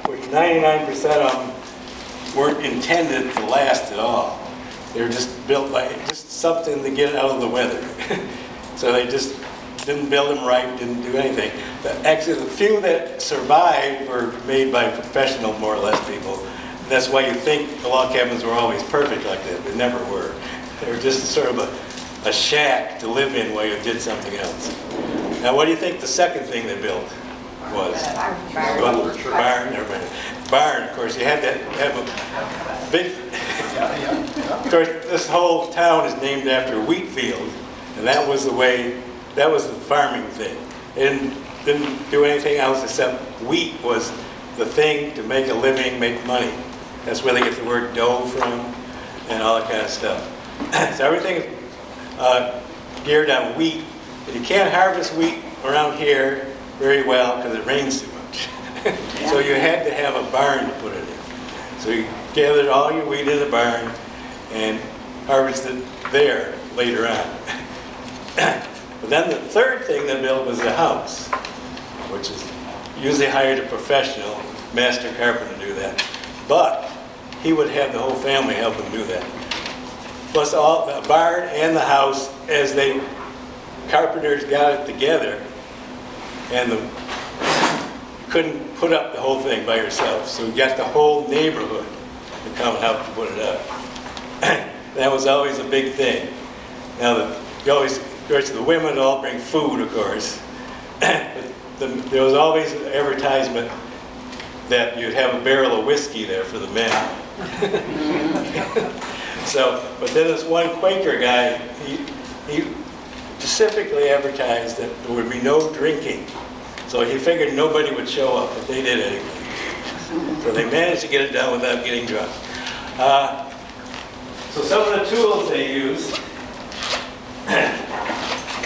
Which 99% of them weren't intended to last at all. They were just built by just something to get out of the weather. So they just didn't build them right, didn't do anything. But actually, the few that survived were made by professional, more or less, people. And that's why you think the log cabins were always perfect like that. They never were. They were just sort of a shack to live in while you did something else. Now, what do you think the second thing they built was? Barn. Barn, of course. You had to have a big... Of course, this whole town is named after a wheat field, and that was the way, that was the farming thing. It didn't do anything else except wheat was the thing to make a living, make money. That's where they get the word dough from, and all that kind of stuff. So everything is geared on wheat. And you can't harvest wheat around here very well because it rains too much. So you had to have a barn to put it in. So you gathered all your wheat in the barn and harvested there later on. But then the third thing they built was the house, which is usually hired a professional master carpenter to do that. But he would have the whole family help him do that. Plus all the barn and the house, as they carpenters got it together, and you couldn't put up the whole thing by yourself, so you got the whole neighborhood to come and help you put it up. That was always a big thing. Now, you always, of course, the women all bring food, of course. There was always an advertisement that you'd have a barrel of whiskey there for the men. So, but then this one Quaker guy, he specifically advertised that there would be no drinking. So he figured nobody would show up if they did anything. So they managed to get it done without getting drunk. So some of the tools they used.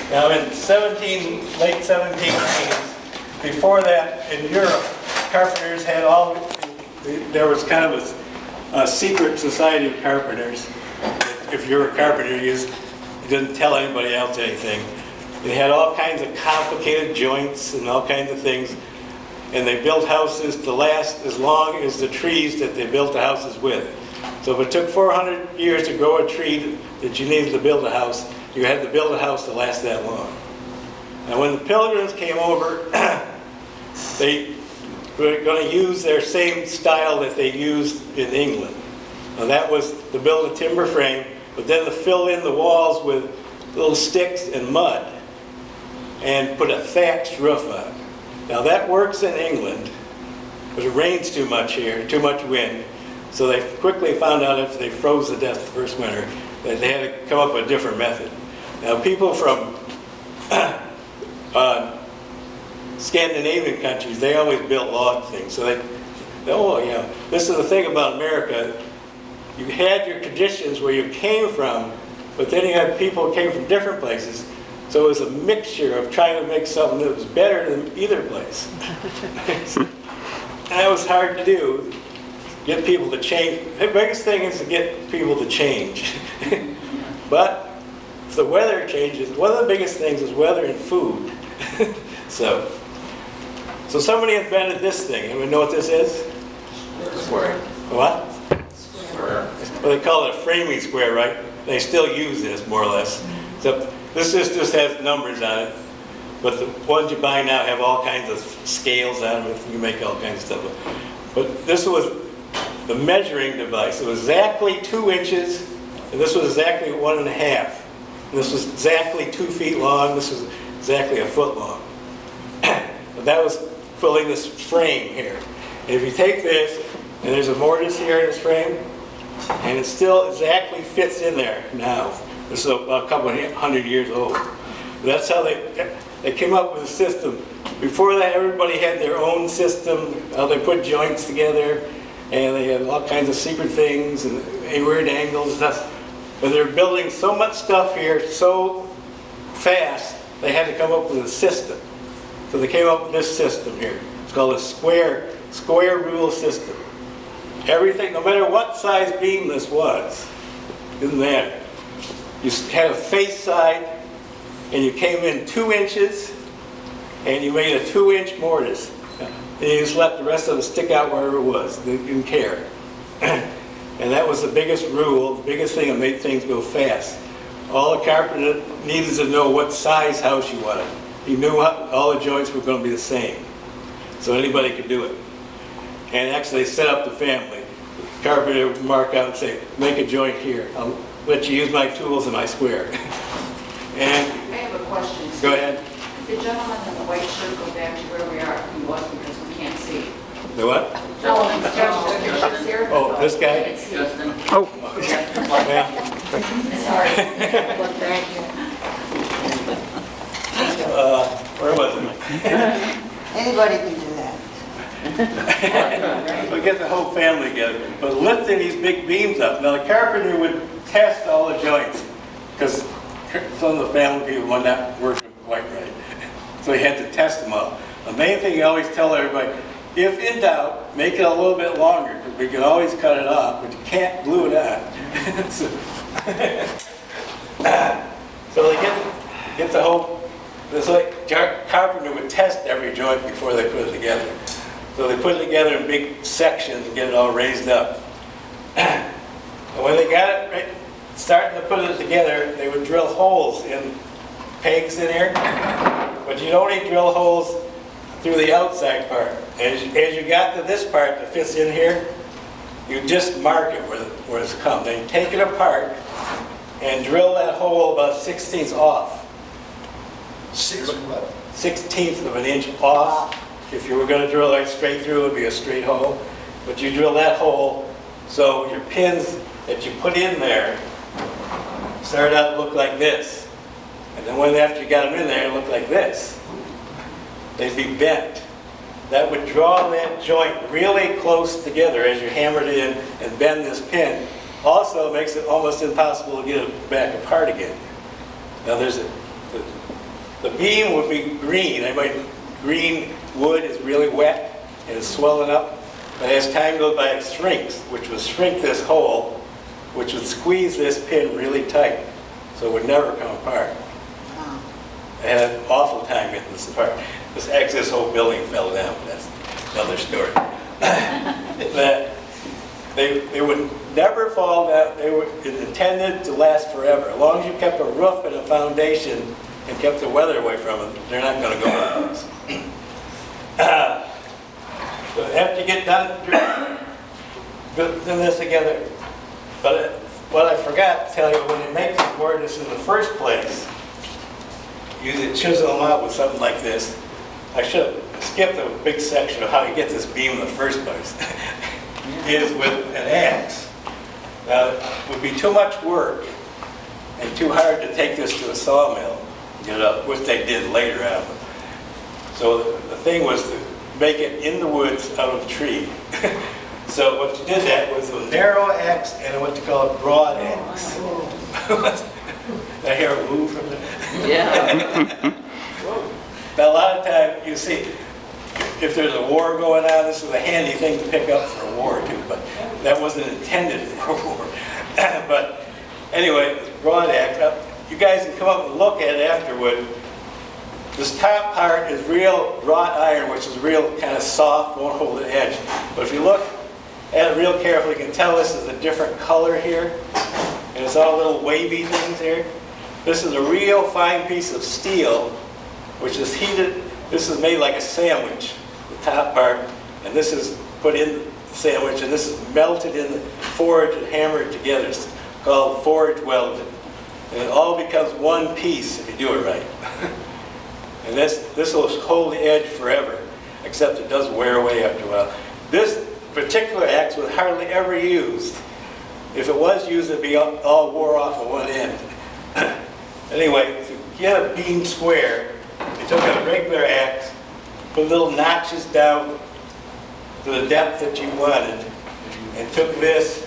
Now in late 1780s, before that in Europe, carpenters had there was kind of a secret society of carpenters. If you were a carpenter, you didn't tell anybody else anything. They had all kinds of complicated joints and all kinds of things. And they built houses to last as long as the trees that they built the houses with. So if it took 400 years to grow a tree that you needed to build a house, you had to build a house to last that long. And when the Pilgrims came over, they were going to use their same style that they used in England. Now that was to build a timber frame, but then to fill in the walls with little sticks and mud and put a thatched roof on. Now that works in England, but it rains too much here, too much wind. So they quickly found out after they froze to death the first winter that they had to come up with a different method. Now people from Scandinavian countries, they always built log things. So this is the thing about America. You had your traditions where you came from, but then you had people who came from different places. So it was a mixture of trying to make something that was better than either place. And that was hard to do. Get people to change. The biggest thing is to get people to change. But if the weather changes, one of the biggest things is weather and food. So somebody invented this thing. Anyone know what this is? Square. What? Square. Well, they call it a framing square, right? They still use this, more or less. Except this just has numbers on it. But the ones you buy now have all kinds of scales on them. You make all kinds of stuff. But this was the measuring device. It was exactly 2 inches, and this was exactly 1.5. And this was exactly 2 feet long. This was exactly 1 foot long. But that was filling this frame here. And if you take this, and there's a mortise here in this frame, and it still exactly fits in there now. This is about a couple of 100 years old. But that's how they came up with a system. Before that, everybody had their own system, how they put joints together, and they had all kinds of secret things and weird angles and stuff. But they're building so much stuff here so fast, they had to come up with a system. So they came up with this system here. It's called a square rule system. Everything, no matter what size beam this was, didn't matter. You had a face side, and you came in 2 inches, and you made a 2-inch mortise. and you just let the rest of it stick out wherever it was. They didn't care. And that was the biggest rule, the biggest thing that made things go fast. All the carpenter needed to know what size house you wanted. He knew all the joints were going to be the same, so anybody could do it. And actually set up the family. The carpenter would mark out and say, make a joint here. I'll let you use my tools in my square. And I have a question. go ahead. Did the gentleman in the white shirt go back to where we are? He was, because we can't see. The what? Oh, this guy? Oh, Yeah. Sorry. Thank you. Where was it? Anybody can do that. So get the whole family together. But lifting these big beams up. Now the carpenter would test all the joints because some of the family people were not working quite right. So he had to test them all. The main thing you always tell everybody, if in doubt, make it a little bit longer because we can always cut it off, but you can't glue it on. So they get the whole. It's like carpenter would test every joint before they put it together. So they put it together in big sections and get it all raised up. And when they got it right, starting to put it together, they would drill holes in pegs in here. But you don't need drill holes through the outside part. As you got to this part that fits in here, you just mark it where it's come. Then you take it apart and drill that hole about 1/16 off. 1/16 of an inch off. If you were going to drill it straight through, it would be a straight hole. But you drill that hole so your pins that you put in there start out to look like this. And then after you got them in there, it looked like this. They'd be bent. That would draw that joint really close together as you hammered it in and bend this pin. Also makes it almost impossible to get it back apart again. Now the beam would be green. Green wood is really wet and it's swelling up. But as time goes by, it shrinks, which would shrink this hole, which would squeeze this pin really tight, so it would never come apart. I had an awful time getting this apart. This whole building fell down, but that's another story. They would never fall down. They were intended to last forever. As long as you kept a roof and a foundation and kept the weather away from them, they're not going to go like this. So after you get done putting this together, but what I forgot to tell you, when you make the mortise in the first place, you chisel them out with something like this. I should have skipped a big section of how you get this beam in the first place. Is with an axe. Now, it would be too much work and too hard to take this to a sawmill and get it up, which they did later on. So the thing was to make it in the woods out of a tree. So what you did that was a narrow axe and what you call a broad axe. I hear a move from there. Yeah. Now a lot of times you see, if there's a war going on, this is a handy thing to pick up for a war too, but that wasn't intended for a war. But anyway, broad axe. You guys can come up and look at it afterward. This top part is real wrought iron, which is real kind of soft, won't hold an edge. But if you look at it real carefully, you can tell this is a different color here. And it's all little wavy things here. This is a real fine piece of steel, which is heated. This is made like a sandwich, the top part. And this is put in the sandwich, and this is melted in the forge and hammered together. It's called forge welded. And it all becomes one piece if you do it right. And this will hold the edge forever, except it does wear away after a while. This particular axe was hardly ever used. If it was used, it'd be all wore off at one end. Anyway, to get a beam square, you took a regular axe, put little notches down to the depth that you wanted, and took this,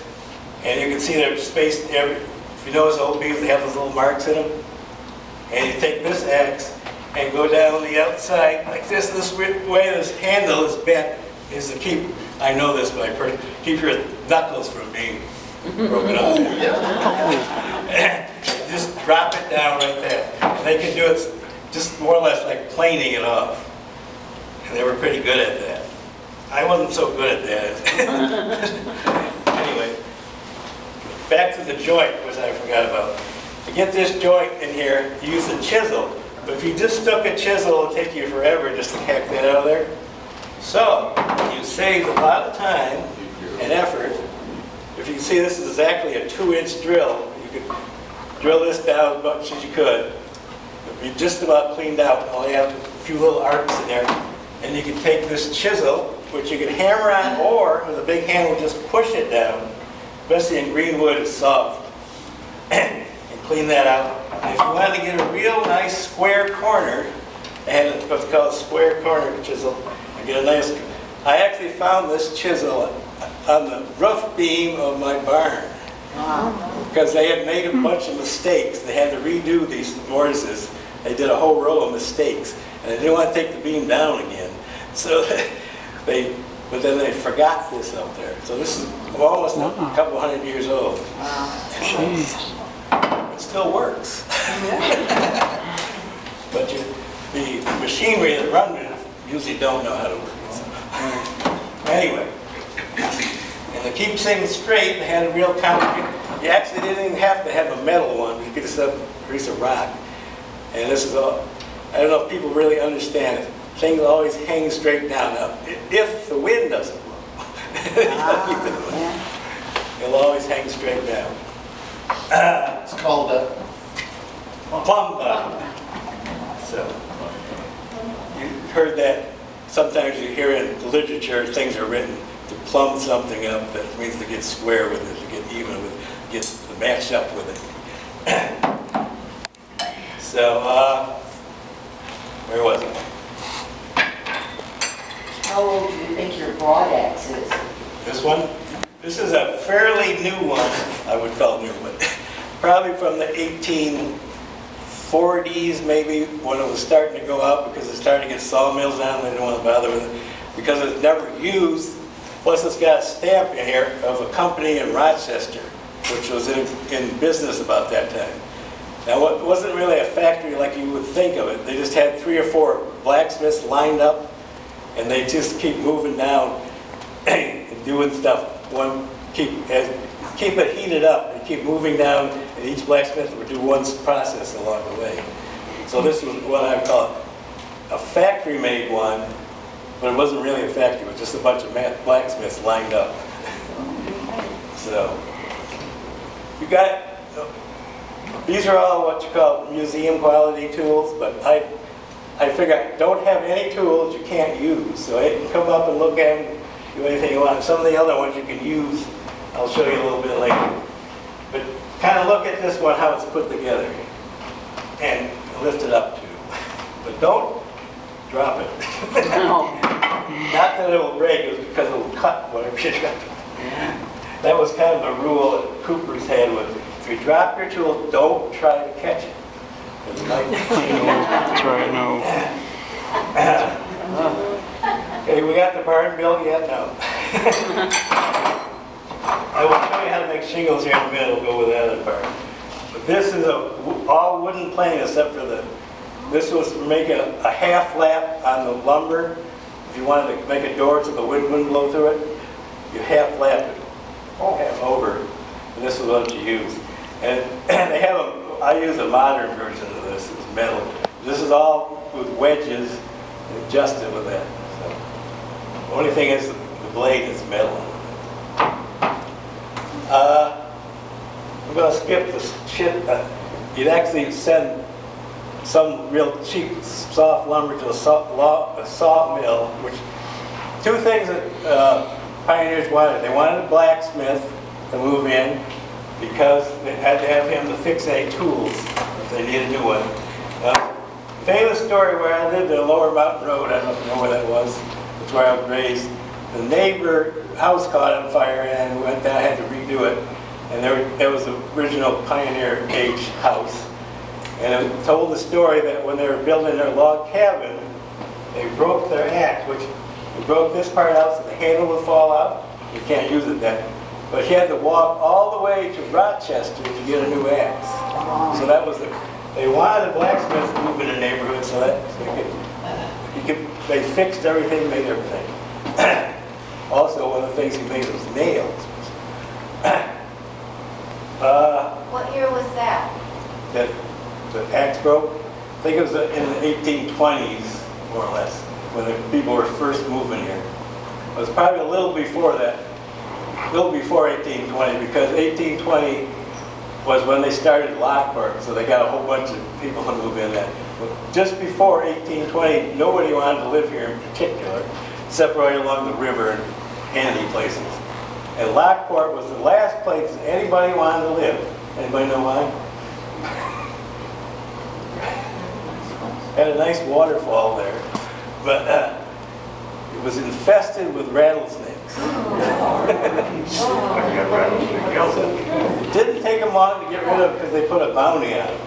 and you can see they're spaced every. If you notice old beams, they have those little marks in them. And you take this axe and go down the outside like this. This way this handle is bent is to keep, I know this by person, keep your knuckles from being broken off. Just drop it down right there. And they can do it just more or less like planing it off. And they were pretty good at that. I wasn't so good at that. Anyway, back to the joint, which I forgot about. To get this joint in here, you use a chisel. But if you just stuck a chisel, it'll take you forever just to hack that out of there. So, you save a lot of time and effort. If you can see, this is exactly a 2-inch drill. You could drill this down as much as you could. It'd be just about cleaned out. Only have a few little arcs in there. And you can take this chisel, which you can hammer on, or with a big hammer, just push it down. Especially in green wood, it's soft. And clean that out. And if you wanted to get a real nice square corner, I had what's called a square corner chisel. And get a nice. I actually found this chisel on the roof beam of my barn. Wow. Because they had made a bunch of mistakes. They had to redo these mortises. They did a whole row of mistakes. And they didn't want to take the beam down again. So but then they forgot this up there. So this is almost a couple hundred years old. Wow. Jeez. It still works. But the machinery that runs it usually don't know how to work it. So. Anyway, and to keep things straight, they had a real complicated. You actually didn't even have to have a metal one. You could just have a piece of rock. And this is all. I don't know if people really understand it. Things always hang straight down. Now, if the wind doesn't blow, it'll always hang straight down. It's called a Plumb bottom. So, you heard that. Sometimes you hear in literature things are written to plumb something up. That means to get square with it, to get even with it, get to match up with it. So, where was it? How old do you think your broad axe is? This one? This is a fairly new one. I would call new, but probably from the 1840s, maybe, when it was starting to go out because it started to get sawmills down. They didn't want to bother with it because it's never used. Plus, it's got a stamp in here of a company in Rochester, which was in business about that time. Now, it wasn't really a factory like you would think of it. They just had 3 or 4 blacksmiths lined up, and they just keep moving down and doing stuff. Keep it heated up and keep moving down, and each blacksmith would do one process along the way. So this was what I would call a factory-made one, but it wasn't really a factory. It was just a bunch of blacksmiths lined up. So you got. These are all what you call museum quality tools, but I figure don't have any tools you can't use. So you can come up and look at them, do anything you want. Some of the other ones you can use, I'll show you a little bit later. But kind of look at this one, how it's put together, and lift it up too. But don't drop it. No. Not that it will break, it's because it will cut whatever you drop. That was kind of a rule that Cooper's had was, if you drop your tool, don't try to catch it. That's right, no. Okay, we got the barn built yet? No. I will show you how to make shingles here in the middle, go with that other part. But this is all wooden plane except for this was to make a half lap on the lumber. If you wanted to make a door so the wind wouldn't blow through it, you half lap it, half over. And this is what you use. And they have I use a modern version of this. It's metal. This is all with wedges adjusted with that. So the only thing is the blade is metal. I'm going to skip this shit. You'd actually send some real cheap soft lumber to a sawmill, which two things that pioneers wanted. They wanted a blacksmith to move in because they had to have him to fix any tools if they needed a new one. Famous story where I lived in Lower Mountain Road, I don't know if you know where that was. That's where I was raised. The neighbor house caught on fire and went down, had to redo it. And there was the original pioneer age house. And it told the story that when they were building their log cabin, they broke their axe, which they broke this part out so the handle would fall out. You can't use it then. But he had to walk all the way to Rochester to get a new axe. So that was they wanted a blacksmith to move in the neighborhood so that they fixed everything, made everything. Also, one of the things he made was nails. What year was that? That the axe broke. I think it was in the 1820s, more or less, when the people were first moving here. It was probably a little before that, a little before 1820, because 1820 was when they started Lockport, so they got a whole bunch of people to move in there. But just before 1820, nobody wanted to live here in particular, except right along the river and handy places. And Lockport was the last place anybody wanted to live. Anybody know why? Had a nice waterfall there, but it was infested with rattlesnakes. It didn't take them long to get rid of because they put a bounty on them.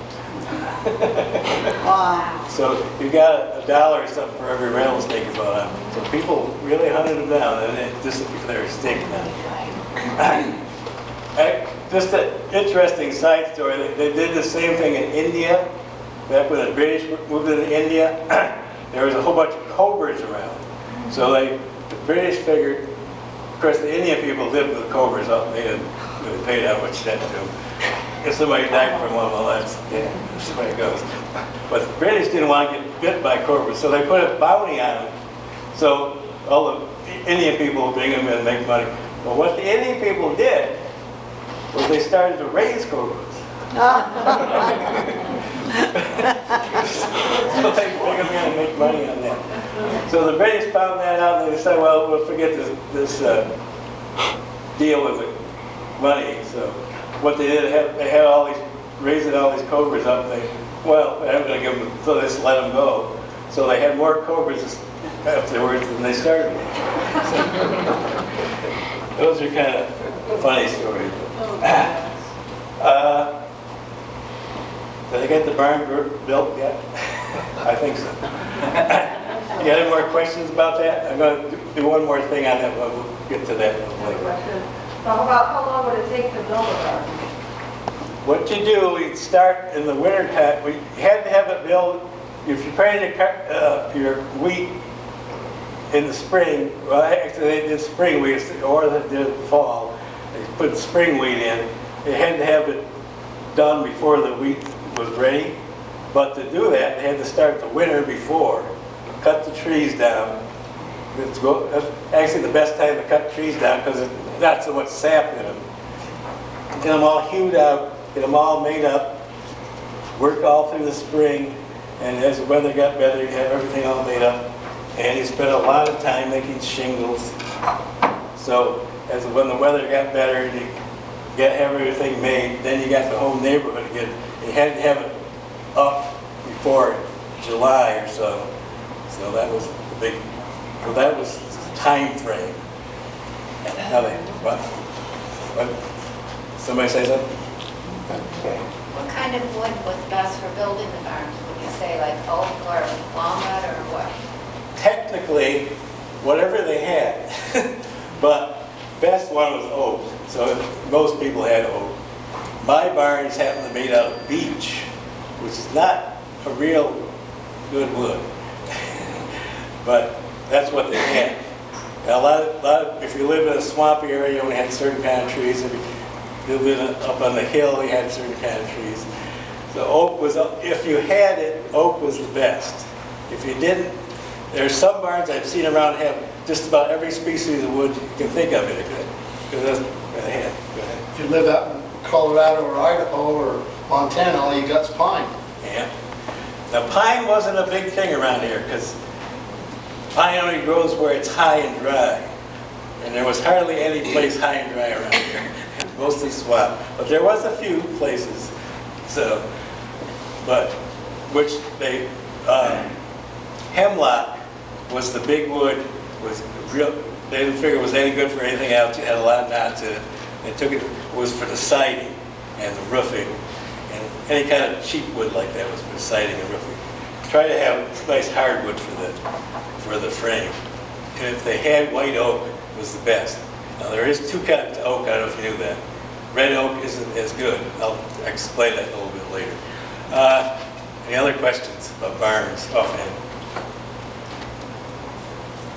Wow. So you got $1 or something for every rattlesnake you bought on. So people really hunted them down, and it disappeared. They were stinking now. Just an interesting side story. They did the same thing in India. Back when the British moved into India, there was a whole bunch of cobras around. So the British figured, of course, the Indian people lived with cobras. They didn't really pay that much attention to them. If somebody died from one, well, that's, yeah, that's the way it goes. But the British didn't want to get bit by cobras, so they put a bounty on them. So all the Indian people would bring them in and make money. But what the Indian people did was they started to raise cobras. So they bring them in and make money on that. So the British found that out, and they decided, well, we'll forget this deal with the money. So what they did, they had all these, raising all these cobras up. Well, I'm going to give them, so they just let them go. So they had more cobras afterwards than they started with. So, those are kind of funny stories. Did I get the barn built yet? I think so. You got any more questions about that? I'm going to do one more thing on that, but we'll get to that later. So how long would it take to build a barn? What you do, you start in the winter time. We had to have it built. If you planted your wheat in the spring, well, actually they did spring wheat, or they did fall. They put spring wheat in. They had to have it done before the wheat was ready. But to do that, they had to start the winter before. Cut the trees down. That's actually the best time to cut trees down because there's not so much sap in them. Get them all hewed out, get them all made up, work all through the spring, and as the weather got better, you have everything all made up. And you spent a lot of time making shingles. So when the weather got better, you have everything made, then you got the whole neighborhood again. You had to have it up before July or so. So that was the big, well, that was the time frame. Now what? Somebody say something? Okay. What kind of wood was best for building the barns? Would you say like oak or walnut or what? Technically, whatever they had. But best one was oak. So most people had oak. My barns happen to be made out of beech, which is not a real good wood. But that's what they had. And a lot of, if you live in a swampy area, you only had certain kind of trees. If you lived up on the hill, you had certain kind of trees. So oak was, if you had it, oak was the best. If you didn't, there's some barns I've seen around have just about every species of wood you can think of in it. Because that's what they had. Go ahead. If you live out in Colorado or Idaho or Montana, all you got's pine. Yeah. Now pine wasn't a big thing around here because pine only grows where it's high and dry. And there was hardly any place high and dry around here. Mostly swamp. But there was a few places. So, but, which they, hemlock was the big wood, was real, they didn't figure it was any good for anything else. It had a lot of knots in it. They took it, was for the siding and the roofing. And any kind of cheap wood like that was for the siding and roofing. Try to have nice hardwood for the frame. And if they had white oak, it was the best. Now there is two kinds of oak, I don't know if you knew that. Red oak isn't as good. I'll explain that a little bit later. Any other questions about barns offhand?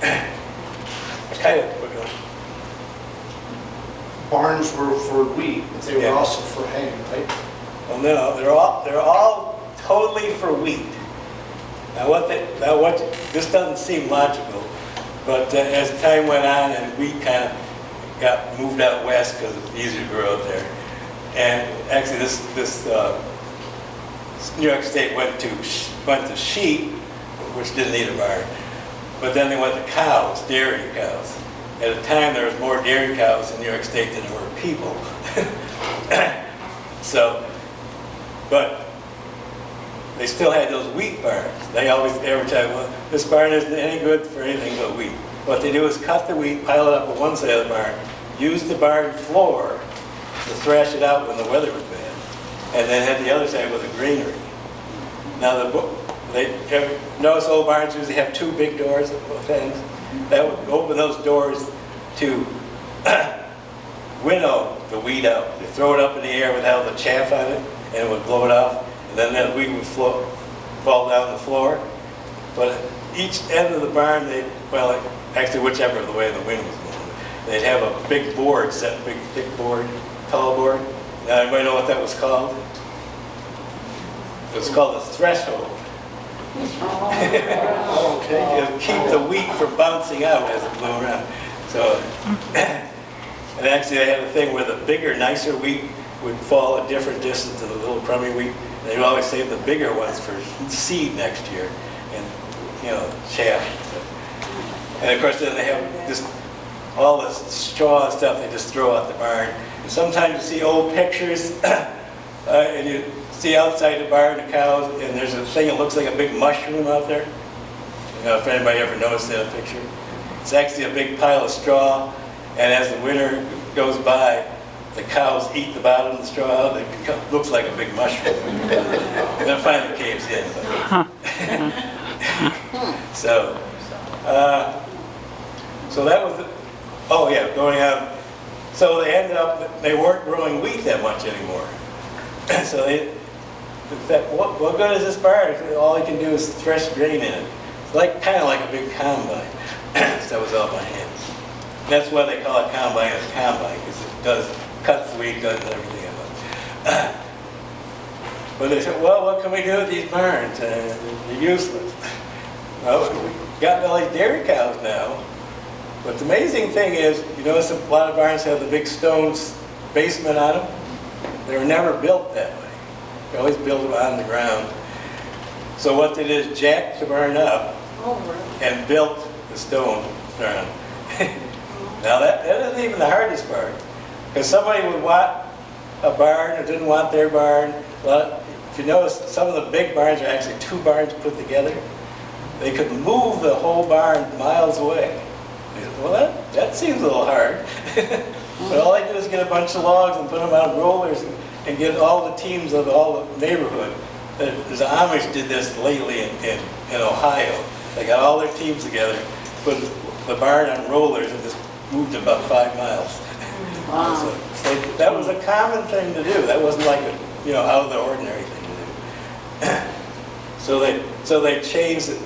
I kind of, barns were for wheat, but they were Yeah. also for hay, right? Well, no, they're all totally for wheat. This doesn't seem logical, but as time went on and wheat kind of got moved out west because it's easier to grow out there. And actually this New York State went to sheep, which didn't need a barn, but then they went to cows, dairy cows. At a time there was more dairy cows in New York State than there were people. So, but they still had those wheat barns. They always advertised, well, this barn isn't any good for anything but wheat. What they do is cut the wheat, pile it up on one side of the barn, use the barn floor to thrash it out when the weather was bad, and then had the other side with the greenery. Now, notice old barns usually have two big doors at both ends. That would open those doors to winnow the wheat out. You throw it up in the air without the chaff on it, and it would blow it off, and then that wheat would fall down the floor. But at each end of the barn, actually whichever the way the wind was blowing, they'd have a big board, big thick board, tall board. Now, anybody know what that was called? It was called a threshold. Okay. It would keep the wheat from bouncing out as it blew around. So, and actually they had a thing where the bigger, nicer wheat would fall a different distance than the little crummy wheat. They'd always save the bigger ones for seed next year, and chaff. And of course, then they have just all this straw and stuff they just throw out the barn. And sometimes you see old pictures, and you see outside the barn the cows, and there's a thing that looks like a big mushroom out there. If anybody ever noticed that picture. It's actually a big pile of straw, and as the winter goes by, the cows eat the bottom of the straw out. It looks like a big mushroom. And then finally caves in. So that was going on. So they ended up, they weren't growing wheat that much anymore. So in fact, what good is this barn? All you can do is thresh grain in it. It's kind of like a big combine. So that was all by hand. That's why they call it combine as combine, because it cuts the wheat, does everything else. But they said, well, what can we do with these barns? They're useless. Well, we've got all these dairy cows now. But the amazing thing is, you notice a lot of barns have the big stone basement on them. They were never built that way. They always built them on the ground. So what they did is jack the barn up and built the stone around. Now that isn't even the hardest part. Because somebody would want a barn or didn't want their barn. Well, if you notice, some of the big barns are actually two barns put together. They could move the whole barn miles away. Well, that seems a little hard. But all they do is get a bunch of logs and put them on rollers and get all the teams of all the neighborhood. The Amish did this lately in Ohio. They got all their teams together, put the barn on rollers, and just moved about 5 miles. Wow. So that was a common thing to do. That wasn't like a out of the ordinary thing to do. So they changed it.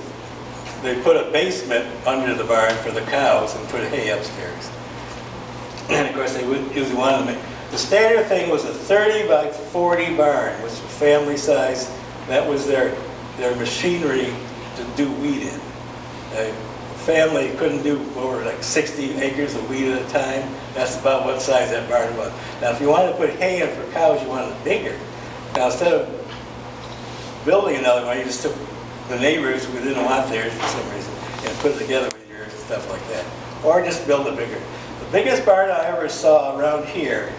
They put a basement under the barn for the cows and put hay upstairs. And of course, they usually wanted to make. The standard thing was a 30 by 40 barn, which was family size. That was their machinery to do wheat in. A family couldn't do over like 60 acres of wheat at a time. That's about what size that barn was. Now, if you wanted to put hay in for cows, you wanted it bigger. Now, instead of building another one, you just took the neighbors who didn't want theirs for some reason and put it together with yours and stuff like that. Or just build it bigger. The biggest barn I ever saw around here,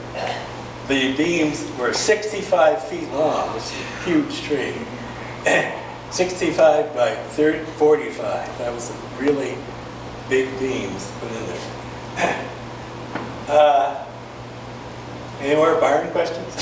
the beams were 65 feet long, which is a huge tree. 65 by 45. That was some really big beams put in there. Any more barn questions?